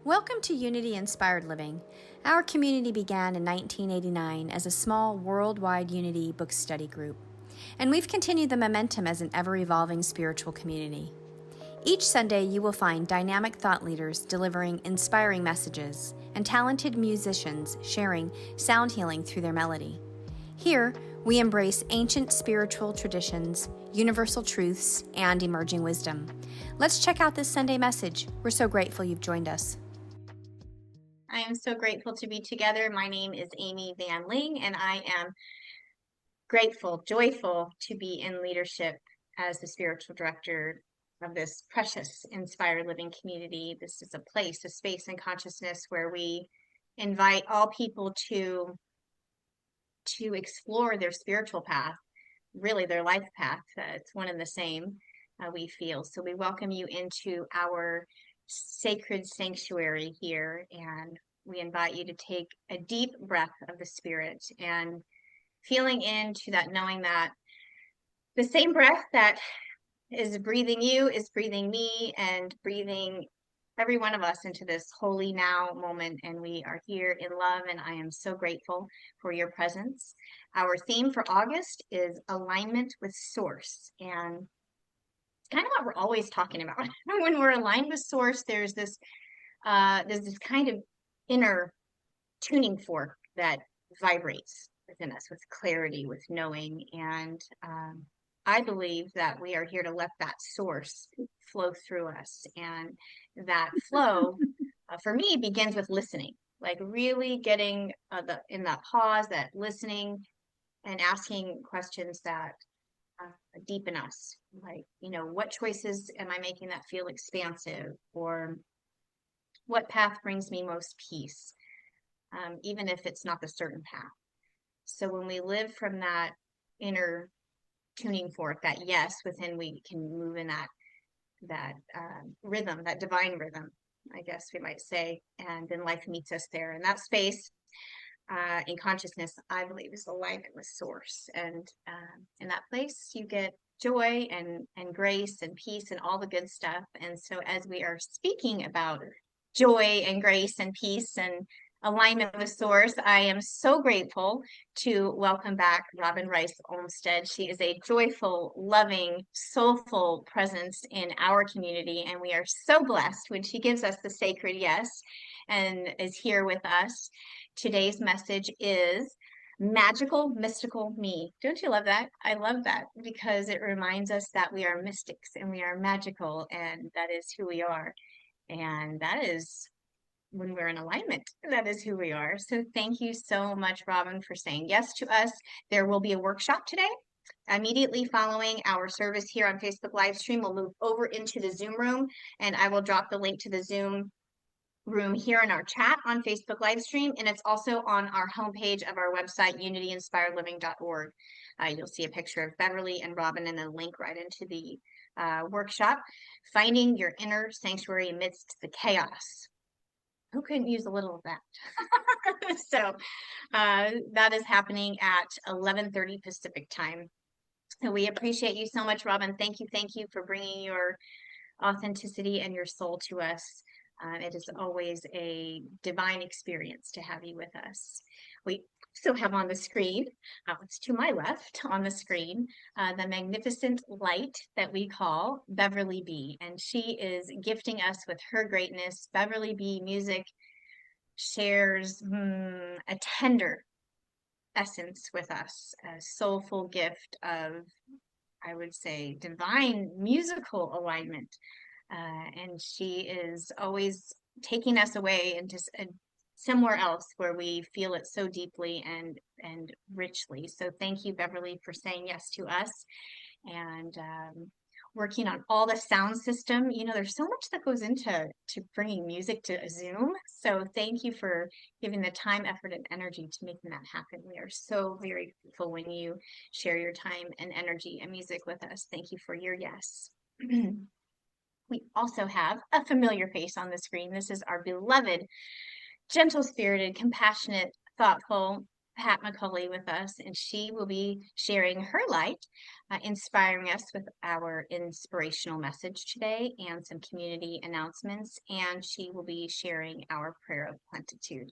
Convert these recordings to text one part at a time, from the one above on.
Welcome to Unity Inspired Living. Our community began in 1989 as a small worldwide Unity book study group, and we've continued the momentum as an ever-evolving spiritual community. Each Sunday, you will find dynamic thought leaders delivering inspiring messages and talented musicians sharing sound healing through their melody. Here, we embrace ancient spiritual traditions, universal truths, and emerging wisdom. Let's check out this Sunday message. We're so grateful you've joined us. I am so grateful to be together. My name is Amy Van Ling, and I am grateful, joyful to be in leadership as the spiritual director of this precious inspired living community. This is a place, a space and consciousness where we invite all people to explore their spiritual path, really their life path. It's one and the same, we feel. So we welcome you into our sacred sanctuary here, and we invite you to take a deep breath of the spirit and feeling into that, knowing that the same breath that is breathing you is breathing me and breathing every one of us into this holy now moment. And we are here in love, and I am so grateful for your presence. Our theme for August is alignment with source, and it's kind of what we're always talking about. When we're aligned with source, there's this kind of inner tuning fork that vibrates within us with clarity, with knowing. And I believe that we are here to let that source flow through us. And that flow, for me, begins with listening, like really getting in that pause, that listening, and asking questions that deepen us. Like, what choices am I making that feel expansive? Or what path brings me most peace? Even if it's not the certain path. So when we live from that inner tuning fork, that yes, within, we can move in that rhythm, that divine rhythm, I guess we might say, and then life meets us there. And that space in consciousness, I believe, is alignment with source. And in that place, you get joy and grace and peace and all the good stuff. And so as we are speaking about joy and grace and peace and alignment with source, I am so grateful to welcome back ROBYN Olmstead. She is a joyful, loving, soulful presence in our community, and we are so blessed when she gives us the sacred yes and is here with us. Today's message is magical, mystical me. Don't you love that? I love that because it reminds us that we are mystics and we are magical, and that is who we are. And that is, when we're in alignment, that is who we are. So thank you so much, ROBYN, for saying yes to us. There will be a workshop today. Immediately following our service here on Facebook live stream, we'll move over into the Zoom room, and I will drop the link to the Zoom room here in our chat on Facebook live stream, and it's also on our homepage of our website, unityinspiredliving.org. You'll see a picture of Beverly and ROBYN and a link right into the workshop, Finding Your Inner Sanctuary Amidst the Chaos. Who couldn't use a little of that? So that is happening at 11:30 Pacific time. So we appreciate you so much, ROBYN. Thank you for bringing your authenticity and your soul to us. It is always a divine experience to have you with us. We also have on the screen, it's to my left on the screen, the magnificent light that we call Beverly B. And she is gifting us with her greatness. Beverly B Music shares a tender essence with us, a soulful gift of, I would say, divine musical alignment. And she is always taking us away into somewhere else where we feel it so deeply and richly. So thank you, Beverly, for saying yes to us and working on all the sound system. There's so much that goes into bringing music to a Zoom. So thank you for giving the time, effort, and energy to making that happen. We are so very grateful when you share your time and energy and music with us. Thank you for your yes. We also have a familiar face on the screen. This is our beloved, gentle-spirited, compassionate, thoughtful, Pat McCulley with us, and she will be sharing her light, inspiring us with our inspirational message today and some community announcements. And she will be sharing our prayer of plenitude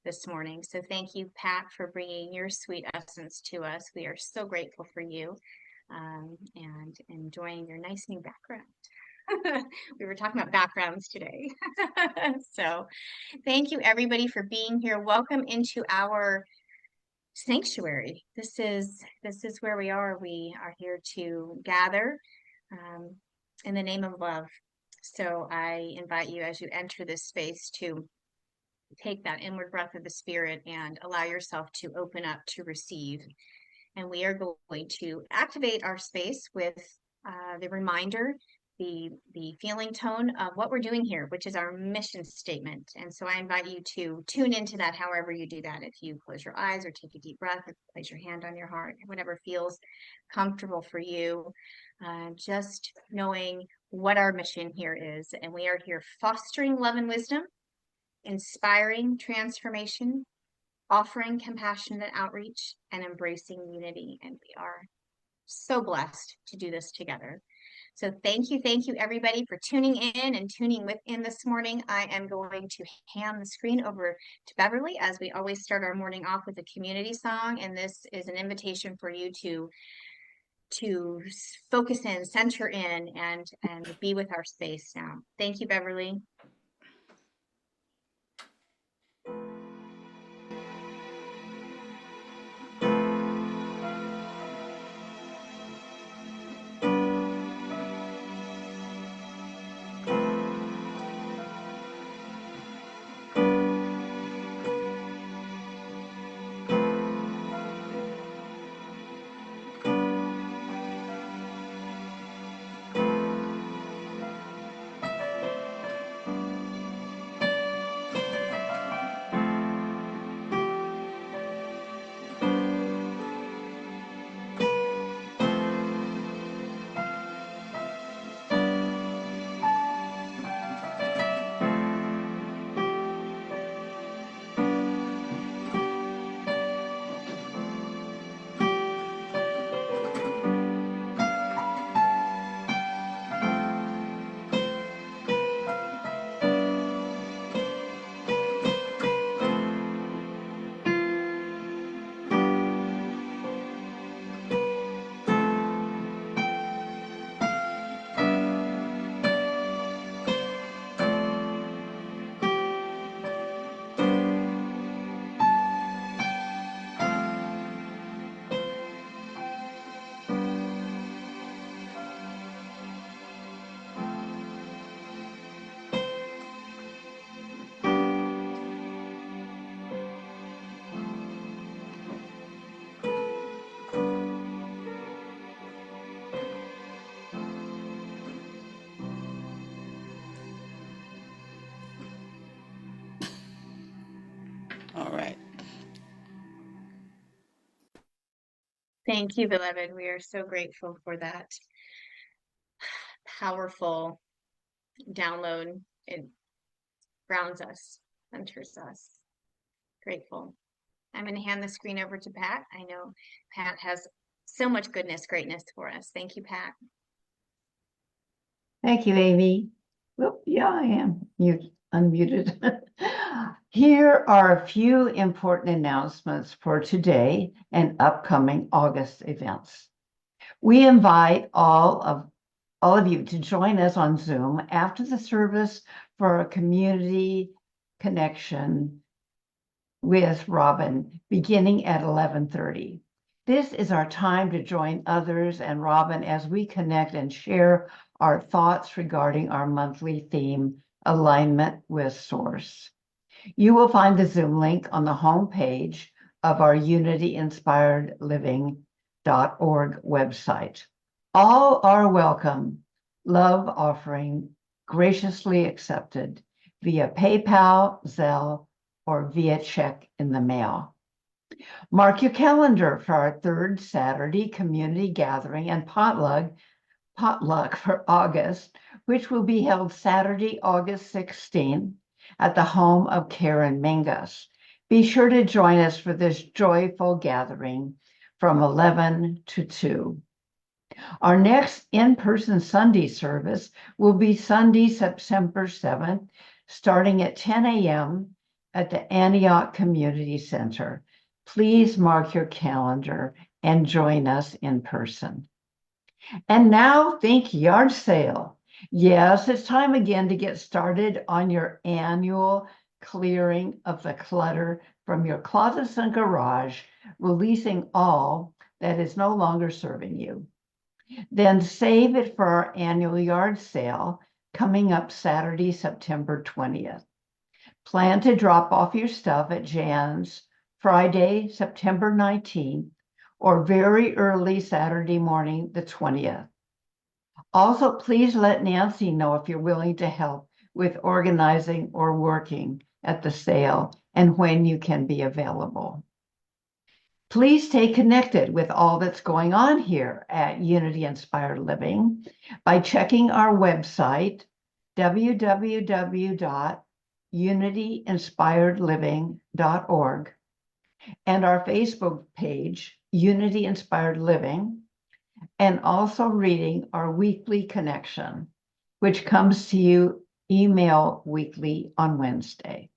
this morning. So thank you, Pat, for bringing your sweet essence to us. We are so grateful for you and enjoying your nice new background. We were talking about backgrounds today. So thank you, everybody, for being here. Welcome into our sanctuary. This is where we are. We are here to gather in the name of love. So I invite you, as you enter this space, to take that inward breath of the Spirit and allow yourself to open up to receive. And we are going to activate our space with the reminder, the feeling tone of what we're doing here, which is our mission statement. And so I invite you to tune into that however you do that. If you close your eyes or take a deep breath or place your hand on your heart, whatever feels comfortable for you, just knowing what our mission here is. And we are here fostering love and wisdom, inspiring transformation, offering compassionate outreach, and embracing unity. And we are so blessed to do this together. So thank you, everybody, for tuning in and tuning within this morning. I am going to hand the screen over to Beverly, as we always start our morning off with a community song. And this is an invitation for you to focus in, center in, and be with our space now. Thank you, Beverly. All right. Thank you, beloved. We are so grateful for that powerful download. It grounds us, centers us. Grateful. I'm going to hand the screen over to Pat. I know Pat has so much goodness, greatness for us. Thank you, Pat. Thank you, Amy. Well, yeah, I am. You're unmuted. Here are a few important announcements for today and upcoming August events. We invite all of you to join us on Zoom after the service for a community connection with ROBYN beginning at 11:30. This is our time to join others and ROBYN as we connect and share our thoughts regarding our monthly theme, Alignment with Source. You will find the Zoom link on the home page of our unityinspiredliving.org website. All are welcome. Love offering graciously accepted via PayPal, Zelle, or via check in the mail. Mark your calendar for our third Saturday community gathering and potluck for August, which will be held Saturday, August 16th at the home of Karen Mingus. Be sure to join us for this joyful gathering from 11 to 2. Our next in-person Sunday service will be Sunday, September 7th, starting at 10 a.m. at the Antioch Community Center. Please mark your calendar and join us in person. And now think yard sale. Yes, it's time again to get started on your annual clearing of the clutter from your closets and garage, releasing all that is no longer serving you. Then save it for our annual yard sale coming up Saturday, September 20th. Plan to drop off your stuff at Jan's Friday, September 19th, or very early Saturday morning, the 20th. Also, please let Nancy know if you're willing to help with organizing or working at the sale and when you can be available. Please stay connected with all that's going on here at Unity Inspired Living by checking our website, www.unityinspiredliving.org, and our Facebook page, Unity Inspired Living, and also reading our weekly connection, which comes to you email weekly on Wednesday.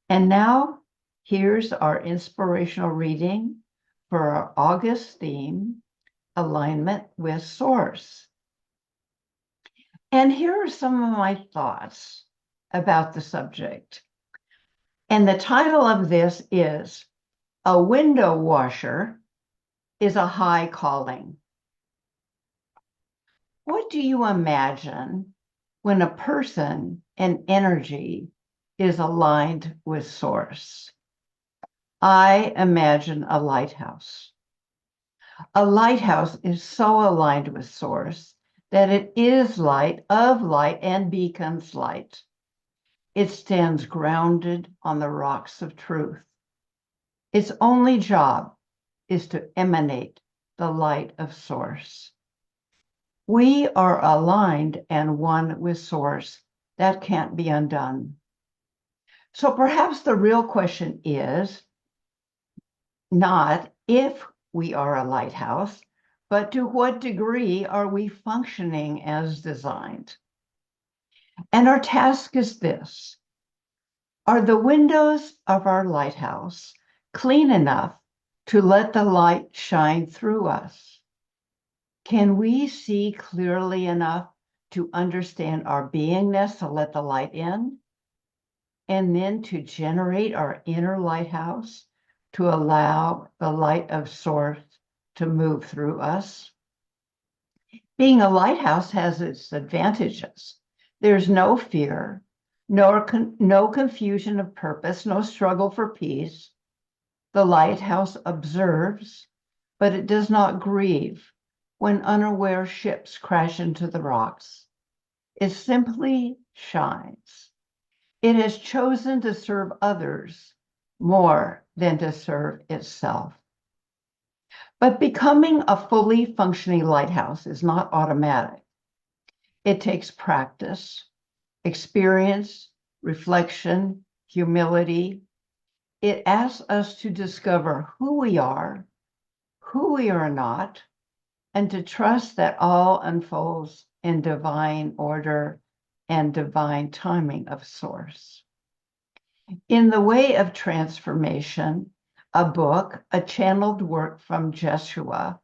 And now, here's our inspirational reading for our August theme, Alignment with Source. And here are some of my thoughts about the subject. And the title of this is, A Window Washer is a High Calling. What do you imagine when a person and energy is aligned with Source? I imagine a lighthouse. A lighthouse is so aligned with Source that it is light of light and beacons light. It stands grounded on the rocks of truth. Its only job is to emanate the light of Source. We are aligned and one with Source. That can't be undone. So perhaps the real question is not if we are a lighthouse, but to what degree are we functioning as designed? And our task is this. Are the windows of our lighthouse clean enough to let the light shine through us? Can we see clearly enough to understand our beingness to let the light in? And then to generate our inner lighthouse to allow the light of Source to move through us? Being a lighthouse has its advantages. There's no fear, no confusion of purpose, no struggle for peace. The lighthouse observes, but it does not grieve when unaware ships crash into the rocks. It simply shines. It has chosen to serve others more than to serve itself. But becoming a fully functioning lighthouse is not automatic. It takes practice, experience, reflection, humility. It asks us to discover who we are not, and to trust that all unfolds in divine order and divine timing of Source. In The Way of Transformation, a book, a channeled work from Jeshua,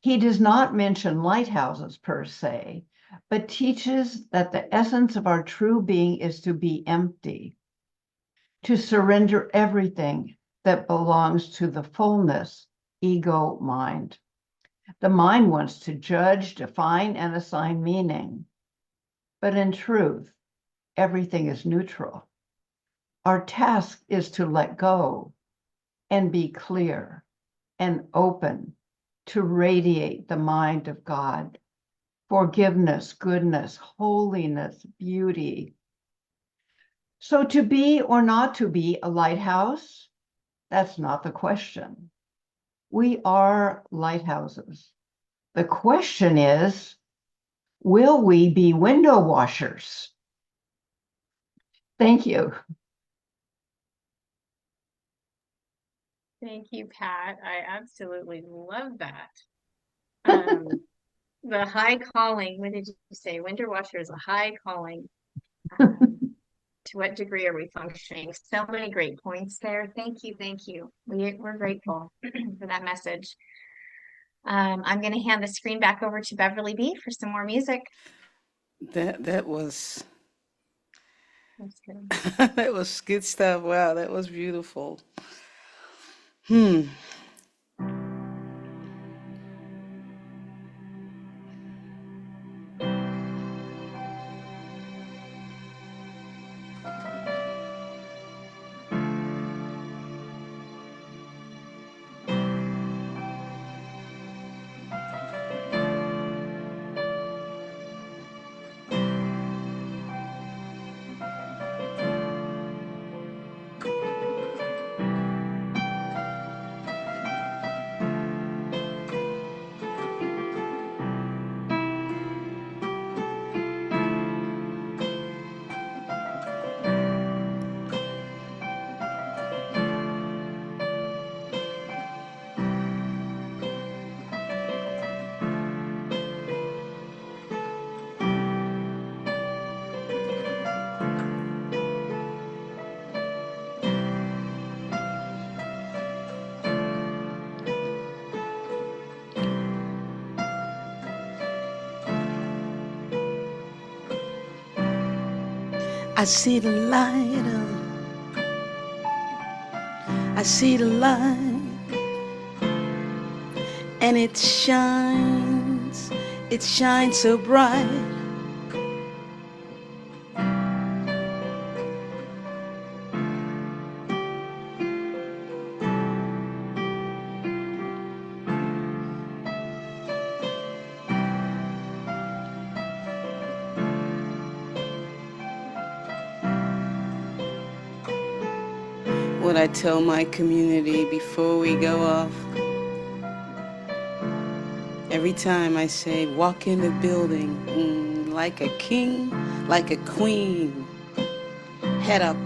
he does not mention lighthouses per se, but teaches that the essence of our true being is to be empty, to surrender everything that belongs to the fullness, ego mind. The mind wants to judge, define, and assign meaning. But in truth, everything is neutral. Our task is to let go and be clear and open to radiate the mind of God, forgiveness, goodness, holiness, beauty. So to be or not to be a lighthouse, that's not the question. We are lighthouses. The question is, will we be window washers? Thank you. Thank you, Pat. I absolutely love that. The high calling, what did you say? Winter Watcher is a high calling. To what degree are we functioning? So many great points there. Thank you, thank you. We're grateful for that message. I'm going to hand the screen back over to Beverly B for some more music. That was That's good. that was good stuff. Wow, that was beautiful. Hmm. I see the light. I see the light, and it shines so bright. What I tell my community before we go off, every time I say walk in the building, like a king, like a queen, head up.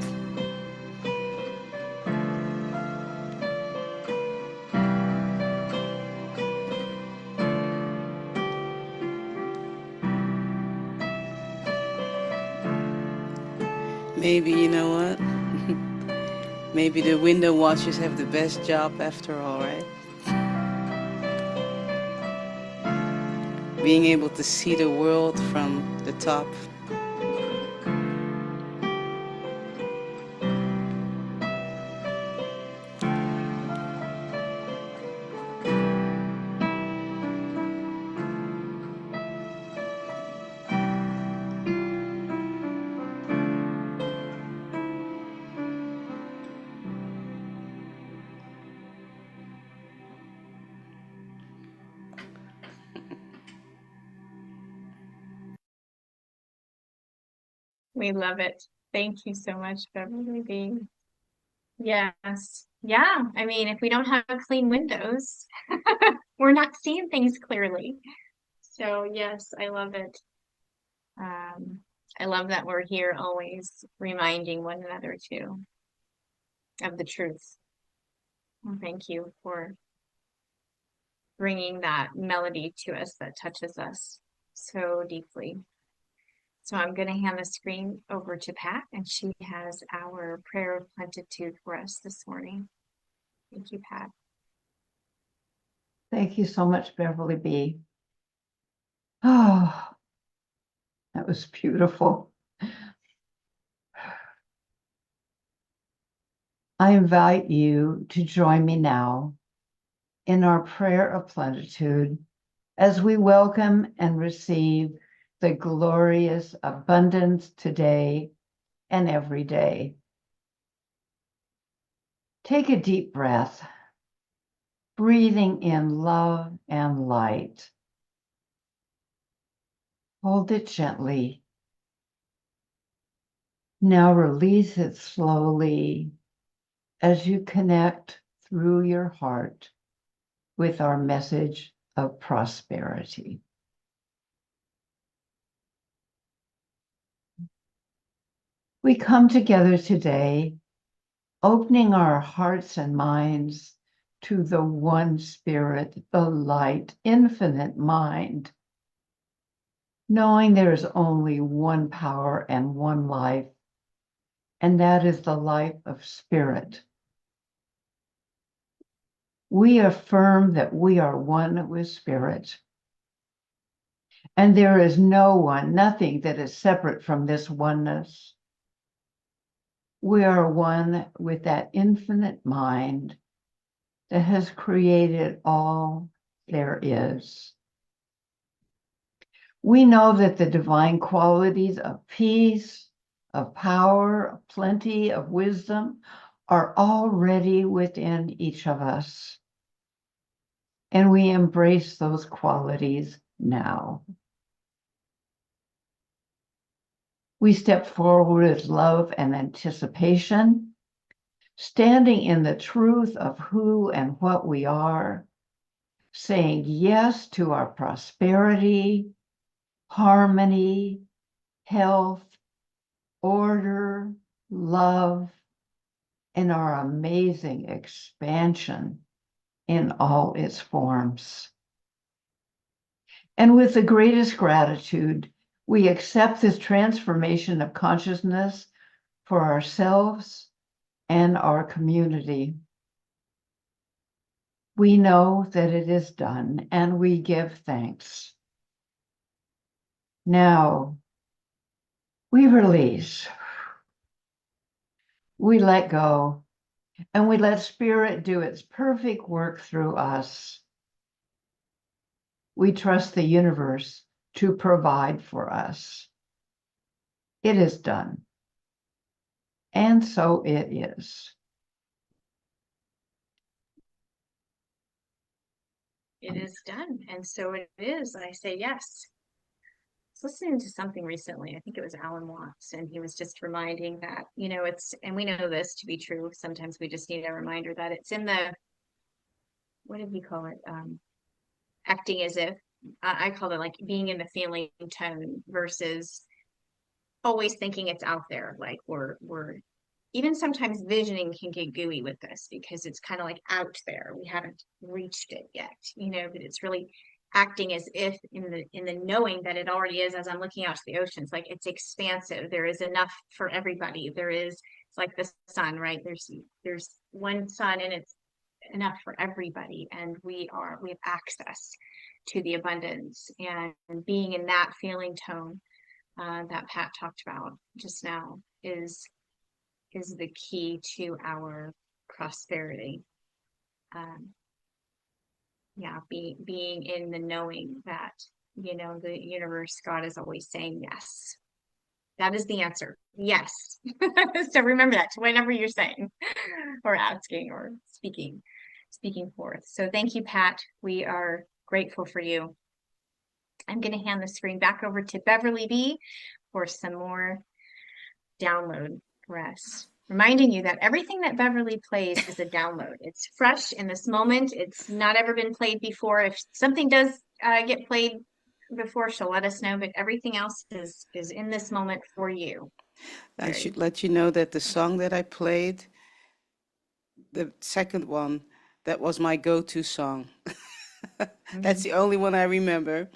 Maybe, you know what? Maybe the window washers have the best job after all, right? Being able to see the world from the top. We love it. Thank you so much, Beverly B. Yes. Yeah. I mean, if we don't have clean windows, we're not seeing things clearly. So yes, I love it. I love that we're here always reminding one another too of the truth. Well, thank you for bringing that melody to us that touches us so deeply. So I'm going to hand the screen over to Pat, and she has our prayer of plenitude for us this morning. Thank you, Pat. Thank you so much, Beverly B. Oh, that was beautiful. I invite you to join me now in our prayer of plenitude as we welcome and receive the glorious abundance today and every day. Take a deep breath, breathing in love and light. Hold it gently. Now release it slowly as you connect through your heart with our message of prosperity. We come together today, opening our hearts and minds to the one spirit, the light, infinite mind, knowing there is only one power and one life, and that is the life of spirit. We affirm that we are one with spirit, and there is no one, nothing that is separate from this oneness. We are one with that infinite mind that has created all there is. We know that the divine qualities of peace, of power, of plenty, of wisdom are already within each of us. And we embrace those qualities now. We step forward with love and anticipation, standing in the truth of who and what we are, saying yes to our prosperity, harmony, health, order, love, and our amazing expansion in all its forms. And with the greatest gratitude, we accept this transformation of consciousness for ourselves and our community. We know that it is done, and we give thanks. Now, we release, we let go, and we let Spirit do its perfect work through us. We trust the universe to provide for us. It is done, and so it is. It is done, and so it is. I say yes. I was listening to something recently. I think it was Alan Watts, and he was just reminding that, it's, and we know this to be true. Sometimes we just need a reminder that it's in the, what did he call it? Acting as if, I call it like being in the feeling tone versus always thinking it's out there. Like we're even sometimes visioning can get gooey with this because it's kind of like out there. We haven't reached it yet, but it's really acting as if in the knowing that it already is. As I'm looking out to the oceans, like it's expansive. There is enough for everybody. It's like the sun, right? There's one sun and it's enough for everybody. And we have access to the abundance, and being in that feeling tone that Pat talked about just now is the key to our prosperity. Being in the knowing that, the universe, God is always saying yes. That is the answer. Yes. So remember that whenever you're saying or asking or speaking forth. So thank you, Pat. We are grateful for you. I'm going to hand the screen back over to Beverly B for some more download for us. Reminding you that everything that Beverly plays is a download. It's fresh in this moment. It's not ever been played before. If something does get played before, she'll let us know, but everything else is in this moment for you. I should let you know that the song that I played, the second one, that was my go-to song. That's the only one I remember.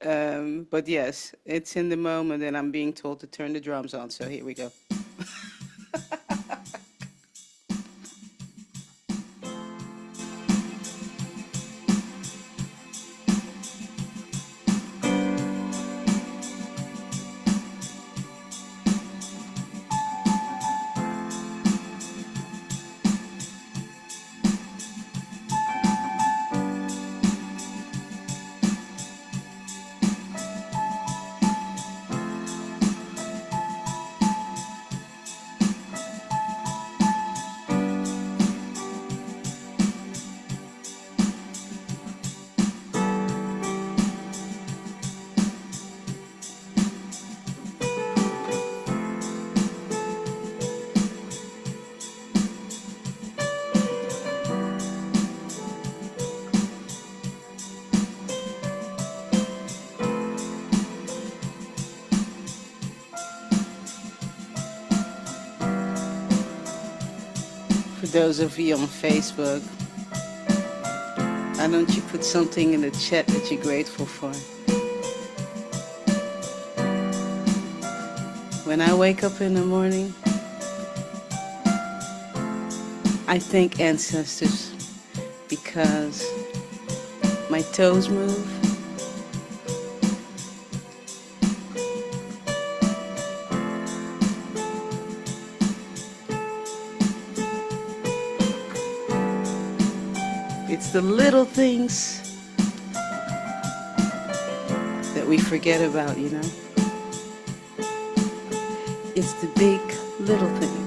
But yes, it's in the moment and I'm being told to turn the drums on. So here we go. For those of you on Facebook, Why don't you put something in the chat that you're grateful for? When I wake up in the morning, I thank ancestors because my toes move. It's the little things that we forget about, you know? It's the big little things.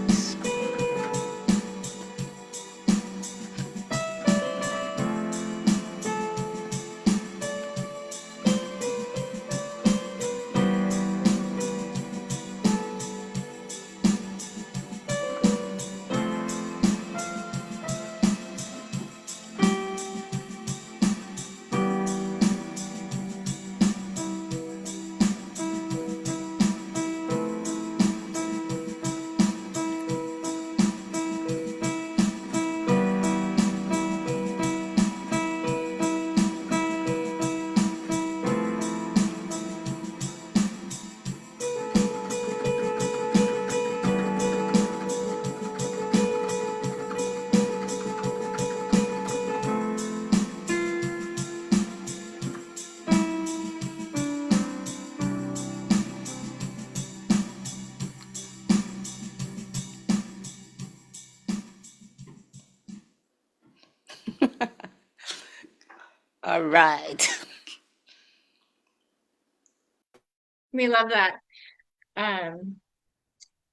All right. We love that.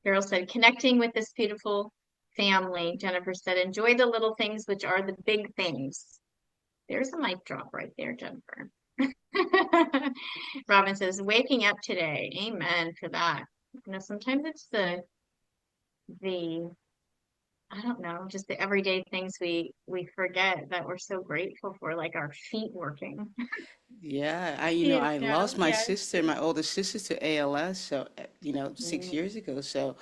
Carol said, connecting with this beautiful family. Jennifer said, enjoy the little things, which are the big things. There's a mic drop right there, Jennifer. Robin says, waking up today. Amen for that. You know, sometimes it's the I don't know, just the everyday things we forget that we're so grateful for, like our feet working. Yeah, You I know, lost my yeah. sister, my older sister to ALS, so, 6 years ago. So,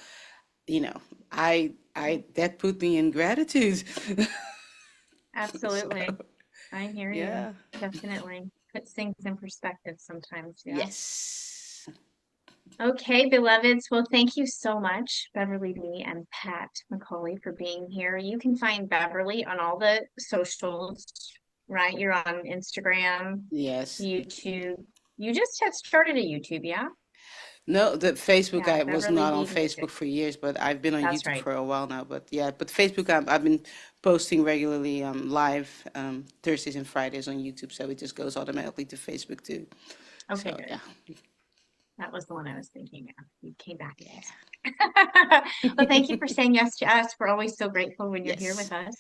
you know, that put me in gratitude. So, Absolutely. I hear you. yeah. Definitely. Puts things in perspective sometimes, yeah. Yes. Okay, beloveds. Well, thank you so much, Beverly B and Pat McCauley, for being here. You can find Beverly on all the socials, right? You're on Instagram, Yes. YouTube. You just had started a YouTube, yeah? No, the Facebook, Yeah, I was Beverly not on B Music. Facebook for years, but I've been on That's YouTube right. for a while now. But yeah, but Facebook, I've been posting regularly live Thursdays and Fridays on YouTube, so it just goes automatically to Facebook too. Okay, So good. yeah. That was the one I was thinking of. You came back to us. Yeah. Well, thank you for saying yes to us. We're always so grateful when you're here Yes. with us.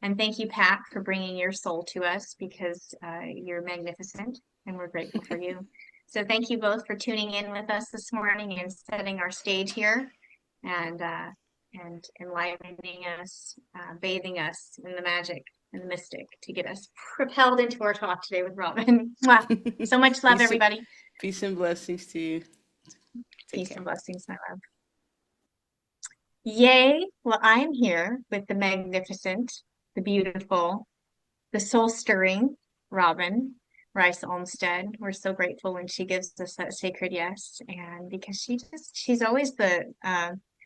And thank you, Pat, for bringing your soul to us because you're magnificent and we're grateful for you. So thank you both for tuning in with us this morning and setting our stage here and enlivening us, bathing us in the magic and the mystic to get us propelled into our talk today with Robin. Mwah. So much love, Peace, everybody. peace and blessings to you. Take Peace care. and blessings, my love. Yay! Well, I am here with the magnificent, the beautiful, the soul-stirring Robin Rice Olmsted. We're so grateful when she gives us that sacred yes, and because she's always the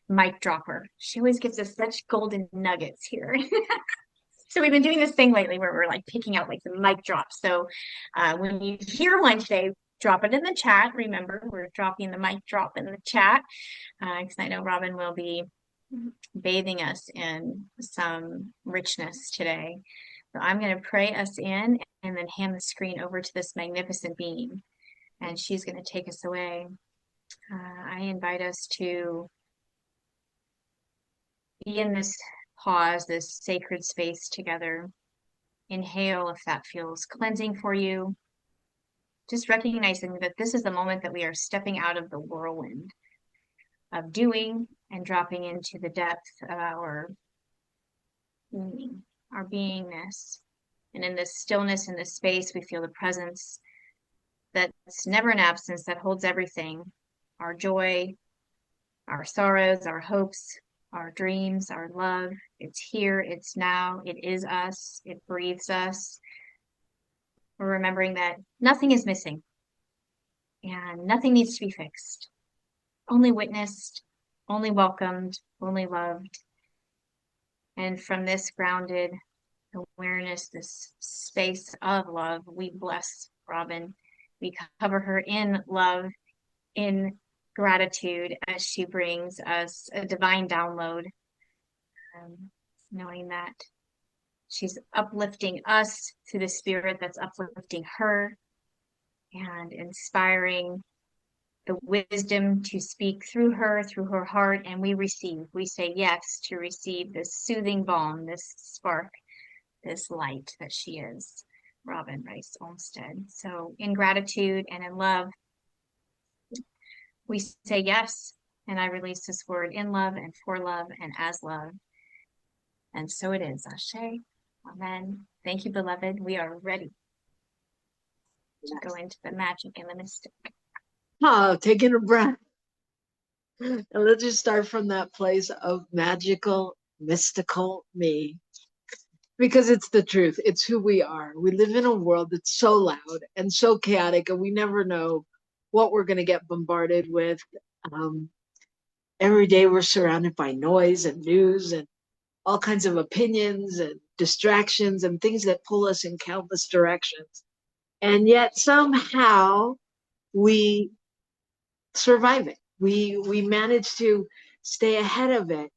mic dropper. She always gives us such golden nuggets here. So we've been doing this thing lately where we're like picking out like the mic drops. So when you hear one today, drop it in the chat. Remember, we're dropping the mic drop in the chat because I know Robin will be bathing us in some richness today. So I'm going to pray us in and then hand the screen over to this magnificent being, and she's going to take us away. I invite us to be in this pause, this sacred space together. Inhale if that feels cleansing for you. Just recognizing that this is the moment that we are stepping out of the whirlwind of doing and dropping into the depth of our being, our beingness. And in this stillness, in this space, we feel the presence that's never an absence, that holds everything, our joy, our sorrows, our hopes, our dreams, our love. It's here, it's now, it is us, it breathes us. We're remembering that nothing is missing and nothing needs to be fixed. Only witnessed, only welcomed, only loved. And from this grounded awareness, this space of love, we bless Robyn. We cover her in love, in gratitude, as she brings us a divine download, knowing that she's uplifting us through the spirit that's uplifting her and inspiring the wisdom to speak through her heart, and we say yes to receive this soothing balm, this spark, this light that she is, Robyn Rice Olmsted. So in gratitude and in love, we say yes, and I release this word in love and for love and as love. And so it is. Ashe. Amen. Thank you, beloved. We are ready to go into the magic and the mystic. Taking a breath. And let's just start from that place of magical, mystical me. Because it's the truth. It's who we are. We live in a world that's so loud and so chaotic, and we never know what we're going to get bombarded with. Every day we're surrounded by noise and news and all kinds of opinions and distractions and things that pull us in countless directions. And yet somehow we survive it. We manage to stay ahead of it.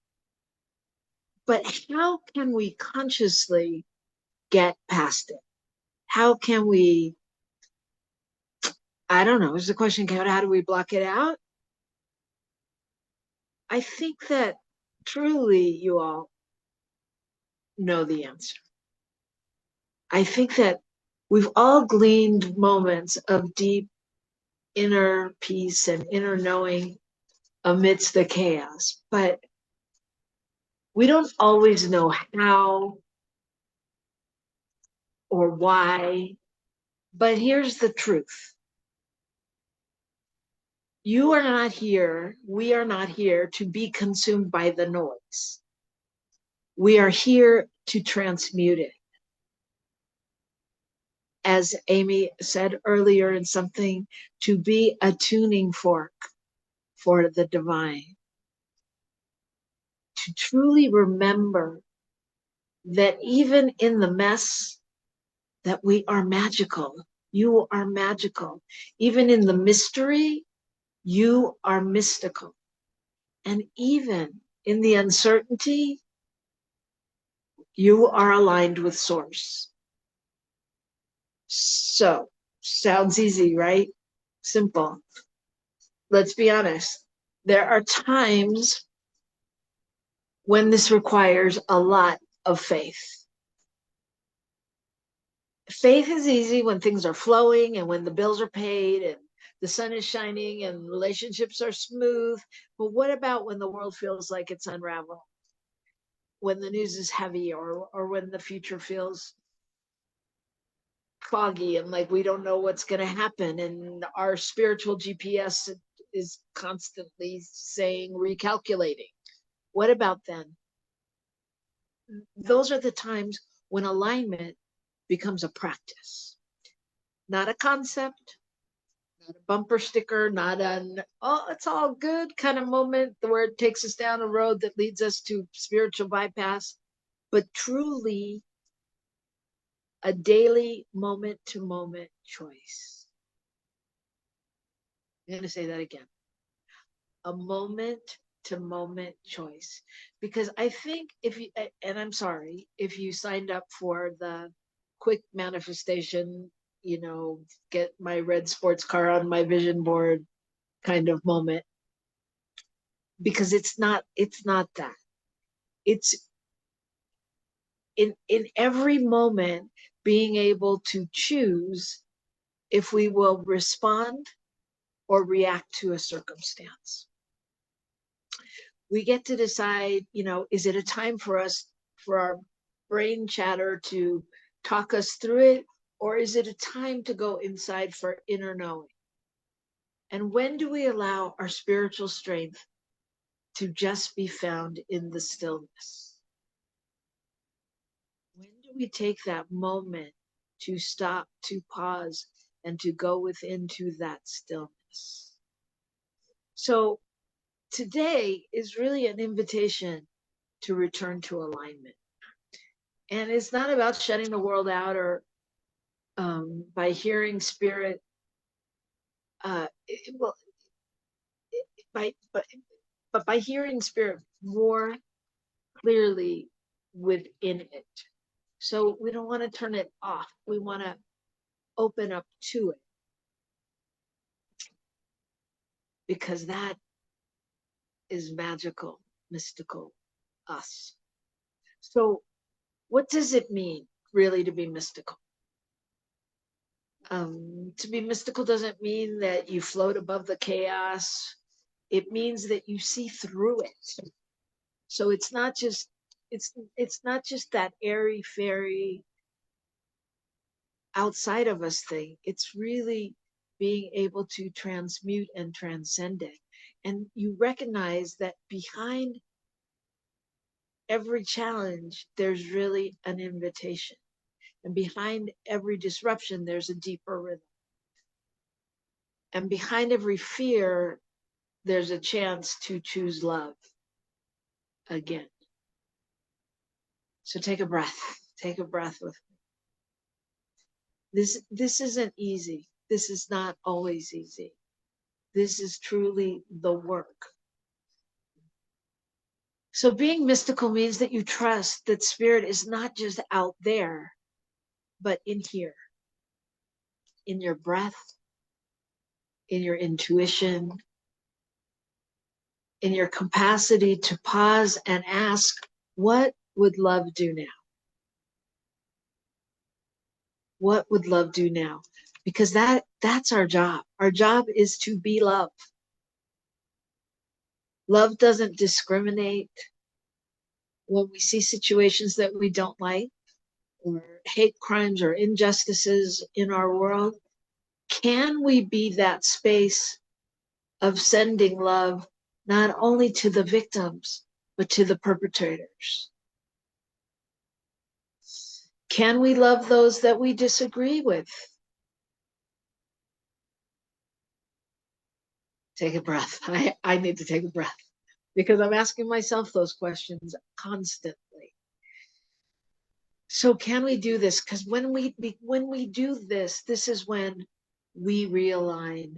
But how can we consciously get past it? How can we, I don't know, is the question, how do we block it out? I think that truly you all know the answer. I think that we've all gleaned moments of deep inner peace and inner knowing amidst the chaos, but we don't always know how or why. But here's the truth. You are not here, we are not here to be consumed by the noise. We are here to transmute it. As Amy said earlier in something, to be a tuning fork for the divine. To truly remember that even in the mess, that we are magical. You are magical. Even in the mystery, you are mystical. And even in the uncertainty, you are aligned with source. So, sounds easy, right? Simple. Let's be honest. There are times when this requires a lot of faith. Faith is easy when things are flowing and when the bills are paid and the sun is shining and relationships are smooth. But what about when the world feels like it's unraveling? When the news is heavy, or when the future feels foggy and like we don't know what's going to happen, and our spiritual GPS is constantly saying recalculating. What about then? Those are the times when alignment becomes a practice, not a concept, not a bumper sticker, not an, oh, it's all good kind of moment where it takes us down a road that leads us to spiritual bypass, but truly a daily moment to moment choice. I'm going to say that again. A moment to moment choice. Because I think if you, and I'm sorry, if you signed up for the quick manifestation, get my red sports car on my vision board kind of moment, because it's not that. It's in every moment being able to choose if we will respond or react to a circumstance. We get to decide, is it a time for us, for our brain chatter to talk us through it, or is it a time to go inside for inner knowing? And when do we allow our spiritual strength to just be found in the stillness? When do we take that moment to stop, to pause, and to go within to that stillness. So today is really an invitation to return to alignment. And it's not about shutting the world out or by hearing spirit, well, but by hearing spirit more clearly within it. So we don't want to turn it off. We want to open up to it, because that is magical, mystical us. So what does it mean really to be mystical? To be mystical doesn't mean that you float above the chaos. It means that you see through it. So it's not just that airy fairy outside of us thing. It's really being able to transmute and transcend it. And you recognize that behind every challenge, there's really an invitation. And behind every disruption, there's a deeper rhythm. And behind every fear, there's a chance to choose love again. So take a breath. Take a breath with me. This isn't easy. This is not always easy. This is truly the work. So being mystical means that you trust that spirit is not just out there, but in here, in your breath, in your intuition, in your capacity to pause and ask, what would love do now? What would love do now? Because that's our job. Our job is to be love. Love doesn't discriminate. When we see situations that we don't like, or hate crimes or injustices in our world, can we be that space of sending love not only to the victims, but to the perpetrators? Can we love those that we disagree with? Take a breath. I need to take a breath because I'm asking myself those questions constantly. So can we do this? Because when we do this, this is when we realign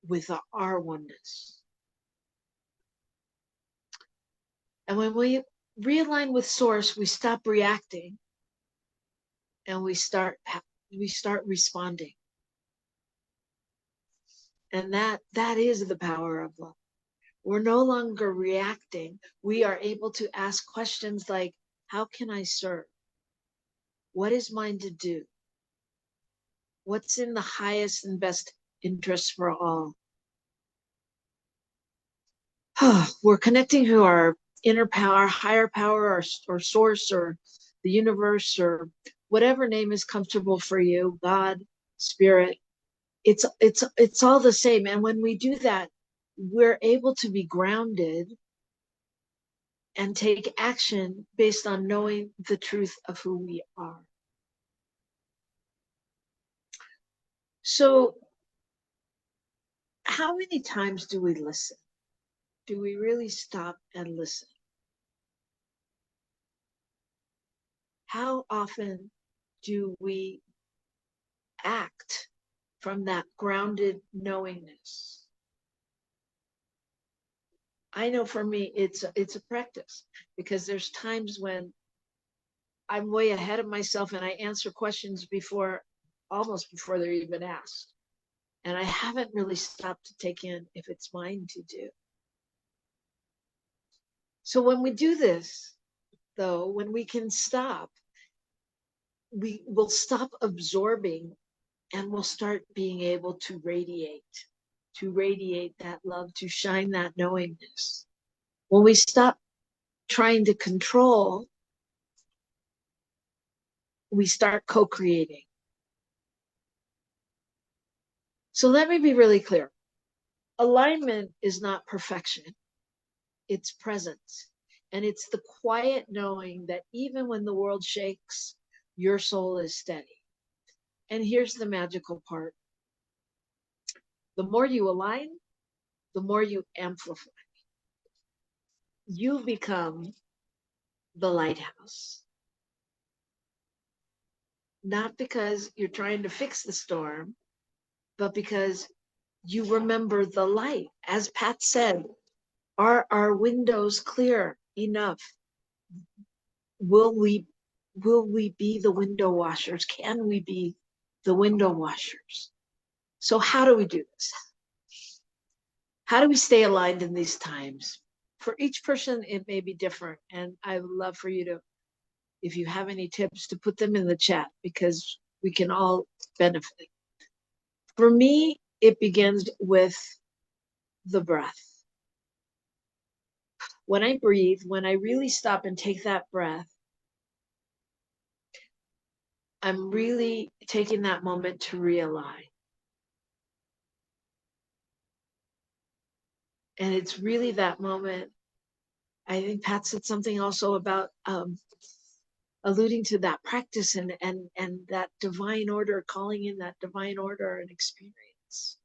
with our oneness. And when we realign with source, we stop reacting and we start responding. And that is the power of love. We're no longer reacting. We are able to ask questions like, how can I serve? What is mine to do? What's in the highest and best interest for all? We're connecting to our inner power, higher power, or source, or the universe, or whatever name is comfortable for you, God, spirit. It's all the same. And when we do that, we're able to be grounded and take action based on knowing the truth of who we are. So how many times do we listen? Do we really stop and listen? How often do we act from that grounded knowingness? I know for me, it's a practice, because there's times when I'm way ahead of myself and I answer questions almost before they're even asked. And I haven't really stopped to take in if it's mine to do. So when we do this, though, when we can stop, we will stop absorbing and we'll start being able to radiate that love, to shine that knowingness. When we stop trying to control, we start co-creating. So let me be really clear. Alignment is not perfection. It's presence. And it's the quiet knowing that even when the world shakes, your soul is steady. And here's the magical part. The more you align, the more you amplify. You become the lighthouse. Not because you're trying to fix the storm, but because you remember the light. As Pat said, are our windows clear enough? Will we be the window washers? Can we be the window washers? So how do we do this? How do we stay aligned in these times? For each person, it may be different. And I would love for you to, if you have any tips, to put them in the chat, because we can all benefit. For me, it begins with the breath. When I breathe, when I really stop and take that breath, I'm really taking that moment to realign. And it's really that moment. I think Pat said something also about alluding to that practice and that divine order, calling in that divine order and experience.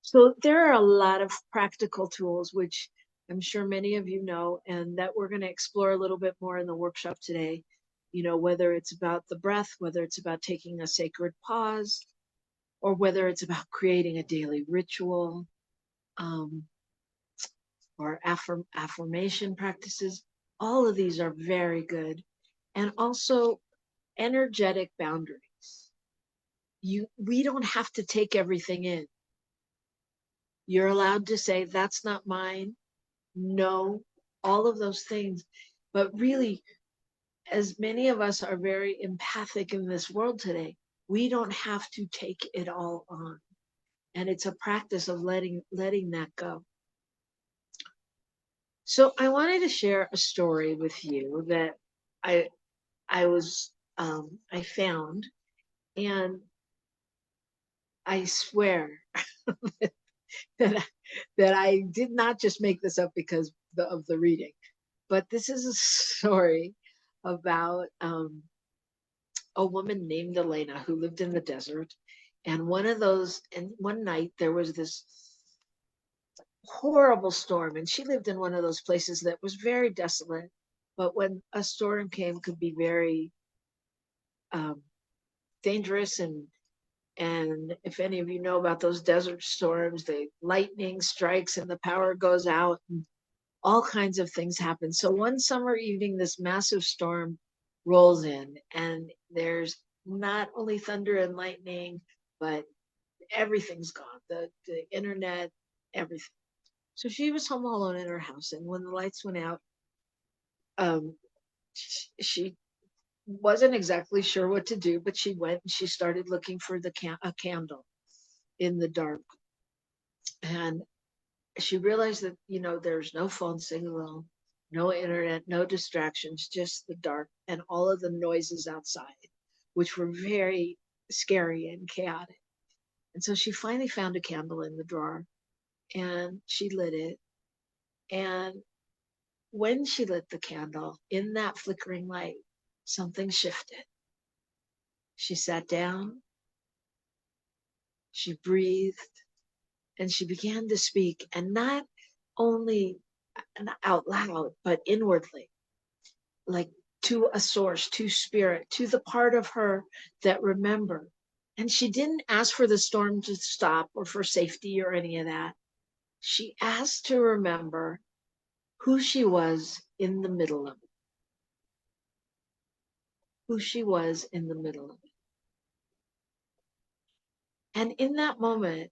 So there are a lot of practical tools, which I'm sure many of you know, and that we're going to explore a little bit more in the workshop today. You know, whether it's about the breath, whether it's about taking a sacred pause, or whether it's about creating a daily ritual, or affirmation practices. All of these are very good. And also energetic boundaries. We don't have to take everything in. You're allowed to say, that's not mine. No, all of those things. But really, as many of us are very empathic in this world today, we don't have to take it all on. And it's a practice of letting that go. So I wanted to share a story with you that I found, and I swear that I did not just make this up because of the reading, but this is a story about a woman named Elena who lived in the desert. And one night there was this horrible storm, and she lived in one of those places that was very desolate. But when a storm came, could be very dangerous. And if any of you know about those desert storms, the lightning strikes and the power goes out, and all kinds of things happen. So one summer evening, this massive storm rolls in, and there's not only thunder and lightning, but everything's gone. The internet, everything. So she was home alone in her house, and when the lights went out, she wasn't exactly sure what to do, but she went and she started looking for a candle in the dark. And she realized that, there's no phone signal, no internet, no distractions, just the dark and all of the noises outside, which were very scary and chaotic. And so she finally found a candle in the drawer, and she lit it. And when she lit the candle, in that flickering light, something shifted. She sat down, she breathed, and she began to speak, and not only out loud, but inwardly, like to a source, to spirit, to the part of her that remembered. And she didn't ask for the storm to stop or for safety or any of that. She asked to remember who she was in the middle of it. Who she was in the middle of it. And in that moment,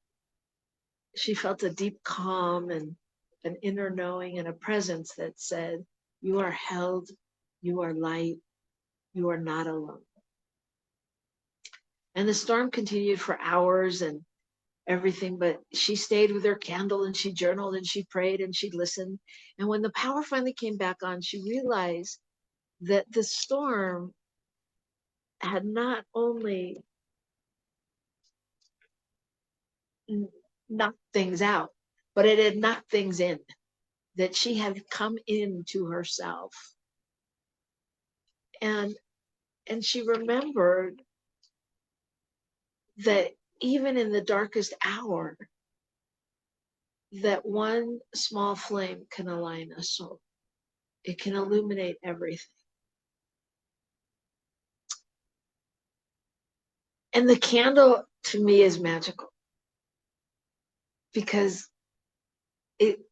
she felt a deep calm and an inner knowing and a presence that said, you are held, you are light, you are not alone. And the storm continued for hours and everything, but she stayed with her candle and she journaled and she prayed and she listened. And when the power finally came back on, she realized that the storm had not only knocked things out, but it had knocked things in, that she had come into herself. And she remembered that even in the darkest hour, that one small flame can align a soul. It can illuminate everything. And the candle to me is magical because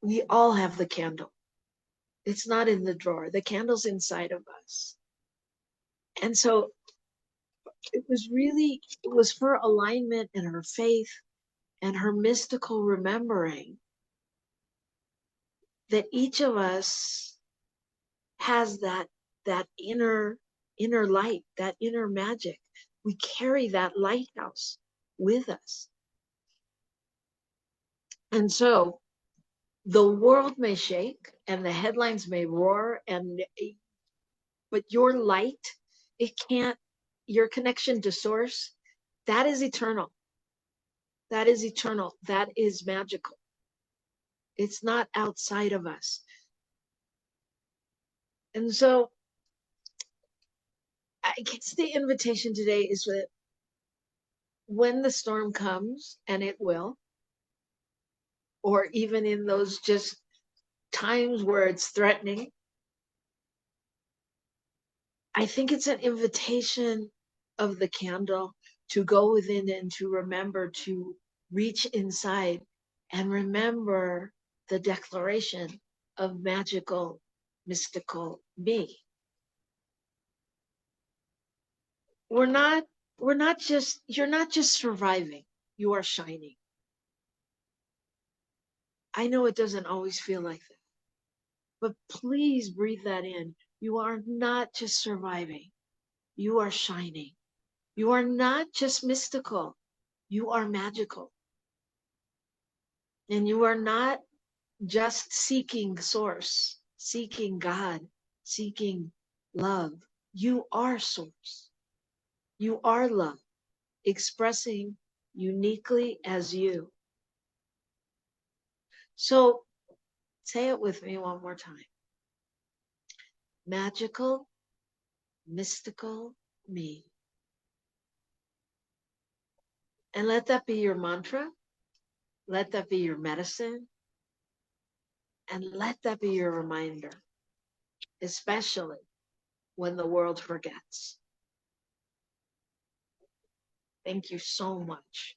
we all have the candle. It's not in the drawer. The candle's inside of us. And so it was for alignment and her faith and her mystical remembering that each of us has that inner light, that inner magic. We carry that lighthouse with us. And so the world may shake and the headlines may roar, but your light, your connection to source, that is eternal. That is eternal. That is magical. It's not outside of us. And so I guess the invitation today is that when the storm comes, and it will, or even in those just times where it's threatening, I think it's an invitation of the candle to go within and to remember to reach inside and remember the declaration of magical, mystical me. You're not just surviving, you are shining. I know it doesn't always feel like that, but please breathe that in. You are not just surviving, you are shining. You are not just mystical, you are magical. And you are not just seeking source, seeking God, seeking love. You are source. You are love, expressing uniquely as you. So say it with me one more time. Magical, mystical me. And let that be your mantra. Let that be your medicine. And let that be your reminder, especially when the world forgets. Thank you so much.